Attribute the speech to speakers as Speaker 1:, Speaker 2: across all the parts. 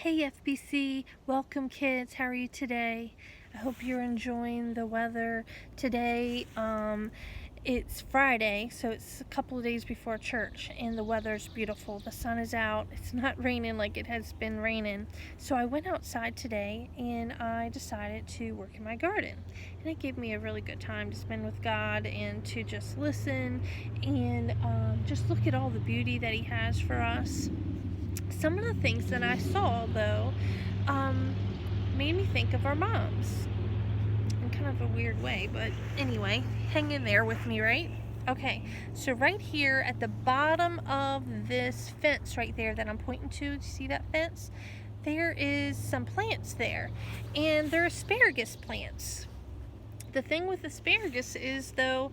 Speaker 1: Hey FBC, welcome kids. How are you today? I hope you're enjoying the weather today. It's Friday, so it's a couple of days before church, and the weather's beautiful. The sun is out. It's not raining like it has been raining. So I went outside today and I decided to work in my garden. And it gave me a really good time to spend with God and to just listen and just look at all the beauty that He has for us. Some of the things that I saw, though, made me think of our moms in kind of a weird way. But anyway, hang in there with me, right? Okay, so right here at the bottom of this fence right there that I'm pointing to, do you see that fence? There is some plants there, and they're asparagus plants. The thing with asparagus is, though,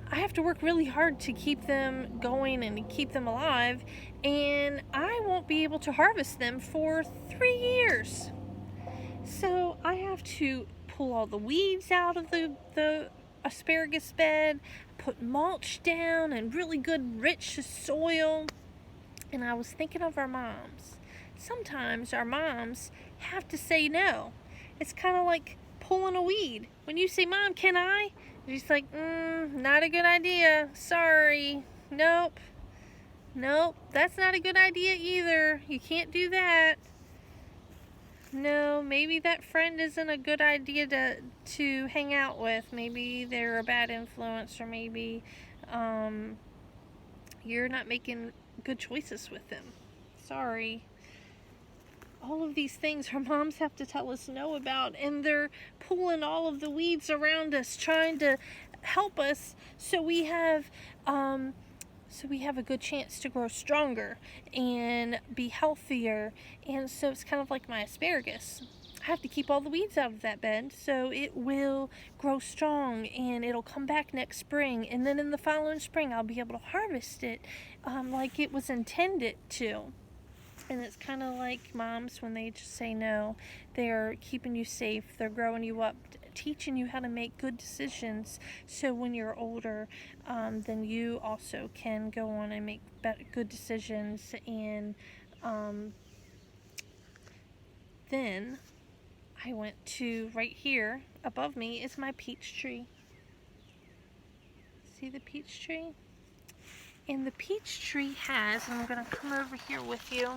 Speaker 1: I have to work really hard to keep them going and to keep them alive, and I won't be able to harvest them for 3 years. So I have to pull all the weeds out of the asparagus bed, put mulch down and really good rich soil. And I was thinking of our moms. Sometimes our moms have to say no. It's kind of like pulling a weed. When you say, "Mom, can I?" She's like, not a good idea. Sorry. Nope, that's not a good idea either. You can't do that. No, maybe that friend isn't a good idea to hang out with. Maybe they're a bad influence, or maybe you're not making good choices with them. Sorry. All of these things our moms have to tell us no about, and they're pulling all of the weeds around us, trying to help us so we have a good chance to grow stronger and be healthier. And so it's kind of like my asparagus. I have to keep all the weeds out of that bed so it will grow strong and it'll come back next spring, and then in the following spring I'll be able to harvest it like it was intended to. And it's kind of like moms when they just say no. They're keeping you safe. They're growing you up, teaching you how to make good decisions. So when you're older, then you also can go on and make good decisions. And then I went to right here above me is my peach tree. See the peach tree? And the peach tree has, and I'm going to come over here with you.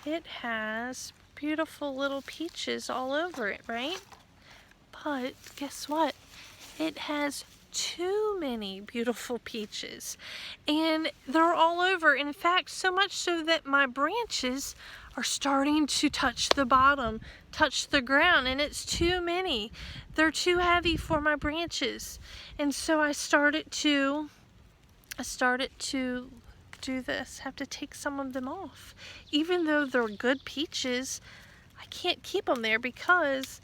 Speaker 1: It has beautiful little peaches all over it, right? But guess what? It has too many beautiful peaches, and they're all over. In fact, so much so that my branches are starting to touch the bottom, touch the ground, and it's too many. They're too heavy for my branches. And so I started to do this, have to take some of them off. Even though they're good peaches, I can't keep them there because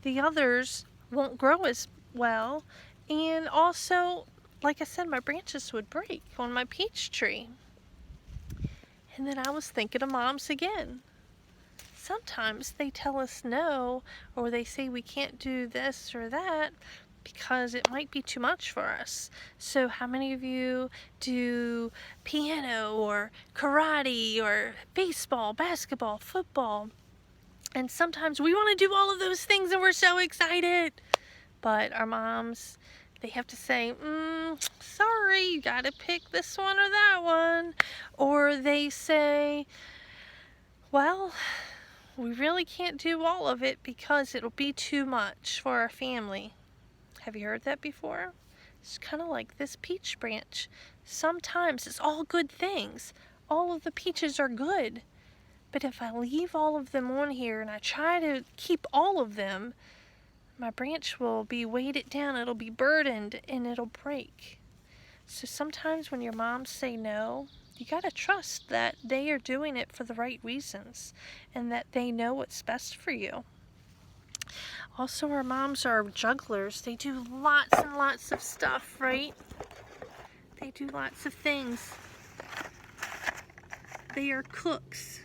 Speaker 1: the others won't grow as well. And also, like I said, my branches would break on my peach tree. And then I was thinking of moms again. Sometimes they tell us no, or they say we can't do this or that because it might be too much for us. So how many of you do piano or karate or baseball, basketball, football? And sometimes we want to do all of those things and we're so excited. But our moms, they have to say, sorry, you gotta pick this one or that one. Or they say, well, we really can't do all of it because it'll be too much for our family. Have you heard that before? It's kind of like this peach branch. Sometimes it's all good things. All of the peaches are good. But if I leave all of them on here and I try to keep all of them, my branch will be weighted down, it'll be burdened, and it'll break. So sometimes when your moms say no, you gotta trust that they are doing it for the right reasons and that they know what's best for you. Also, our moms are jugglers. They do lots and lots of stuff, right? They do lots of things. They are cooks.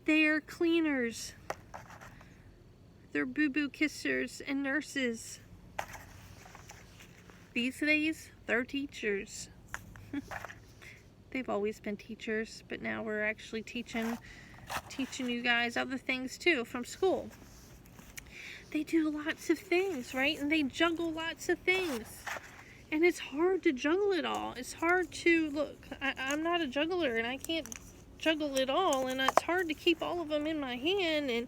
Speaker 1: They are cleaners. They're boo-boo kissers and nurses. These days, they're teachers. they've always been teachers, but now we're actually teaching you guys other things too from school. They do lots of things, right? And they juggle lots of things. And it's hard to juggle it all. It's hard to, look, I'm not a juggler and I can't juggle it all, and it's hard to keep all of them in my hand,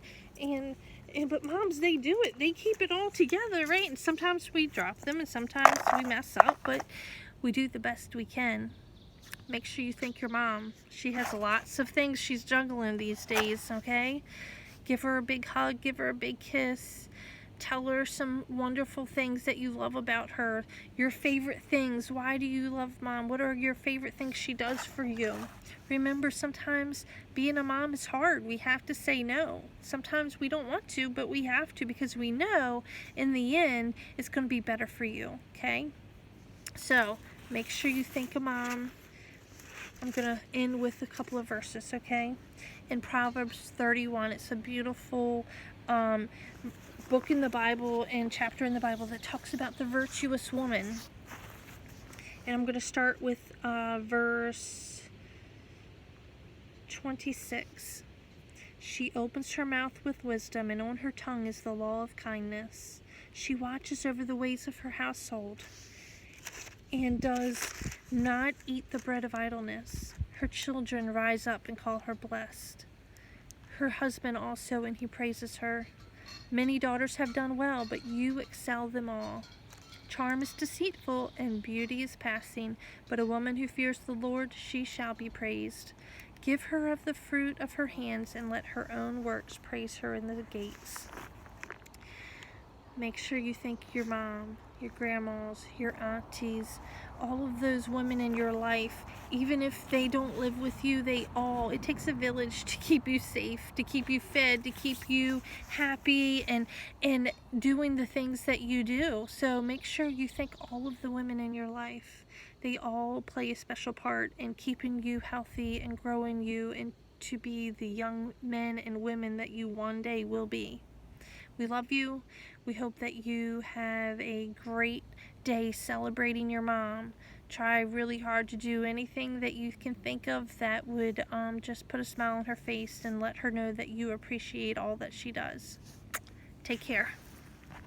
Speaker 1: but moms, they do it. They keep it all together, right? And sometimes we drop them and sometimes we mess up, but we do the best we can. Make sure you thank your mom. She has lots of things she's juggling these days, okay? Give her a big hug, give her a big kiss. Tell her some wonderful things that you love about her. Your favorite things. Why do you love mom? What are your favorite things she does for you? Remember, sometimes being a mom is hard. We have to say no. Sometimes we don't want to, but we have to, because we know in the end it's going to be better for you, okay? So make sure you thank a mom. I'm going to end with a couple of verses, okay? In Proverbs 31, it's a beautiful book in the Bible and chapter in the Bible that talks about the virtuous woman. And I'm going to start with verse 26. She opens her mouth with wisdom, and on her tongue is the law of kindness. She watches over the ways of her household and does not eat the bread of idleness. Her children rise up and call her blessed. Her husband also, and he praises her. Many daughters have done well, but you excel them all. Charm is deceitful, and beauty is passing, but a woman who fears the Lord, she shall be praised. Give her of the fruit of her hands, and let her own works praise her in the gates. Make sure you thank your mom, your grandmas, your aunties, all of those women in your life. Even if they don't live with you, it takes a village to keep you safe, to keep you fed, to keep you happy and doing the things that you do. So make sure you thank all of the women in your life. They all play a special part in keeping you healthy and growing you and to be the young men and women that you one day will be. We love you. We hope that you have a great day celebrating your mom. Try really hard to do anything that you can think of that would just put a smile on her face and let her know that you appreciate all that she does. Take care.